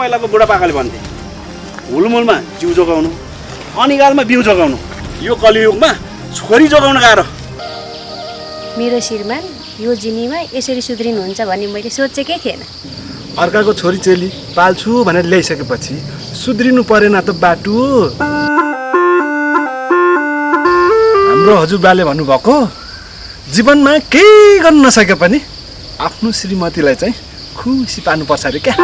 पहिलाको बुढापाकाले भन्थे हुलमुलमा जिउ जोगाउनु अनिगालमा बिउ जोगाउनु यो कलियुगमा छोरी जोगाउन गाह्रो। मेरो श्रीमान यो जिनीमा यसरी सुध्रिनुहुन्छ भन्ने मैले सोचेकै थिएन। अर्काको छोरी चेली पाल्छु भनेर ल्याइसकेपछि सुध्रिनु परेन त बाटु। हाम्रो हजुरबाले भन्नुभएको जीवनमा केही गर्न नसके पनि आफ्नो श्रीमतीलाई चाहिँ खुसी पार्नुपर्छ अरे क्या।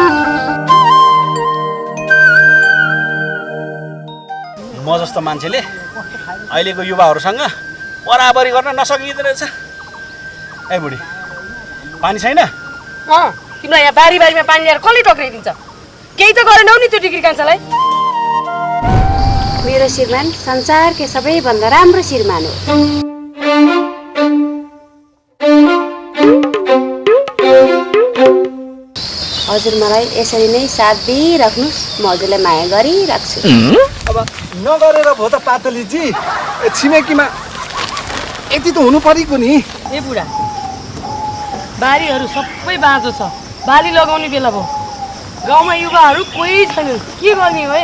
म जस्तो मान्छेले अहिलेको युवाहरूसँग बराबरी गर्न नसकिँदो रहेछ। ए बुढी पानी छैन? तिम्रो यहाँ बारीमा पानी ल्याएर कसले टक्राइदिन्छ? केही त गरेनौ नि त्यो डिग्री कान्छालाई। मेरो श्रीमान संसारकै सबैभन्दा राम्रो श्रीमान हो। हजुर मलाई यसरी नै साथ दिइराख्नुहोस्, म हजुरलाई माया गरिराख्छु। अब नगरेर भो त पातलीजी, छिमेकीमा यति त हुनु परेको नि। ए बुढा बारीहरू सबै बाँझो छ, बाली लगाउने बेला भयो। गाउँमा युवाहरू कोही छैनन्, के गर्ने हो?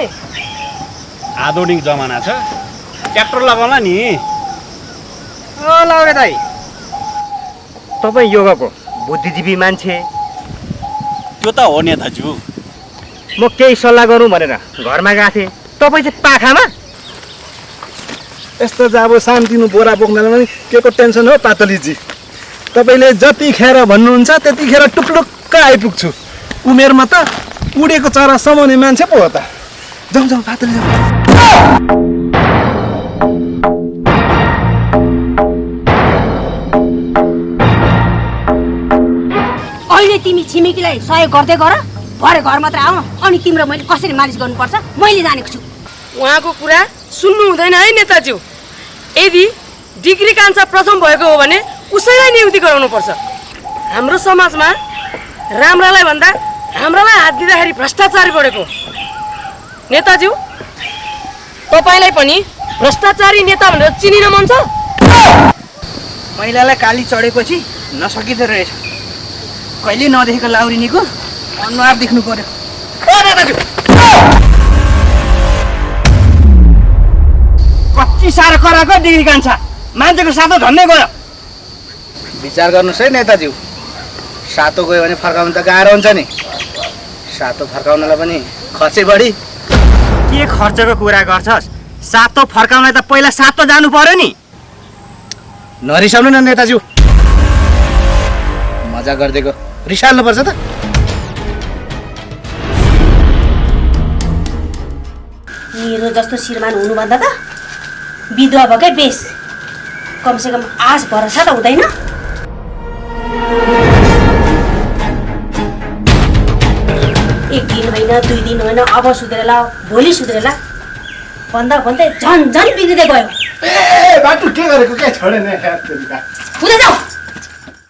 आधुनिक जमाना छ, ट्र्याक्टर लगाउला नि। लाउरे दाइ, तपाईँ योगाको बुद्धिजीवी मान्छे, त्यो त हो नेताज्यू। म केही सल्लाह गरौँ भनेर घरमा गएको थिएँ, तपाईँ चाहिँ पाखामा। यस्तो त अब सानतिनो बोरा बोक्नलाई पनि के को टेन्सन हो पातलीजी। तपाईँले जतिखेर भन्नुहुन्छ त्यतिखेर टुक्लुक्क आइपुग्छु। उमेरमा त उडेको चरा समाउने मान्छे पो हो त। जाउँ जाउँ पातली जाउँ। अहिले तिमी छिमेकीलाई सहयोग गर्दै गर, भरे घर मात्र आऊ अनि तिम्रो मैले कसरी मालिस गर्नुपर्छ मैले जानेको छु। उहाँको कुरा सुन्नु हुँदैन है नेताज्यू। यदि डिग्री कान्छा प्रथम भएको हो भने उसैलाई नियुक्ति गराउनुपर्छ। हाम्रो समाजमा राम्रालाई भन्दा हाम्रालाई हात दिँदाखेरि भ्रष्टाचारी बढेको। नेताज्यू तपाईँलाई पनि भ्रष्टाचारी नेता भनेर चिनिन मन छ? महिलालाई काली चढेपछि नसकिँदो रहेछ। कहिले नदेखेको लाउरिनीको अनुहार देख्नु पर्यो। कति साह्रो कराएको डिग्री कान्छा, मान्छेको सातो झन्डै गयो। विचार गर्नुहोस् है नेताज्यू, सातो गयो भने फर्काउनु त गाह्रो हुन्छ नि। सातो फर्काउनलाई पनि खर्चै बढी। के खर्चको कुरा गर्छस्? सातो फर्काउनलाई त पहिला सातो जानु पर्यो नि। नरिसाउनु न नेताज्यू, मजा गरिदिएको, रिसाल्नुपर्छ त। मेरो जस्तो श्रीमान हुनुभन्दा त विधवा भएकै बेस। कमसेकम आश भरोसा त हुँदैन। एक दिन होइन, 2 दिन होइन, अब सुध्रेला भोलि सुध्रेला भन्दा भन्दै झन् झन् बिग्रिँदै गयो। ए बाटु के गरेको क्या छोडेन। हुँदै जाऊ।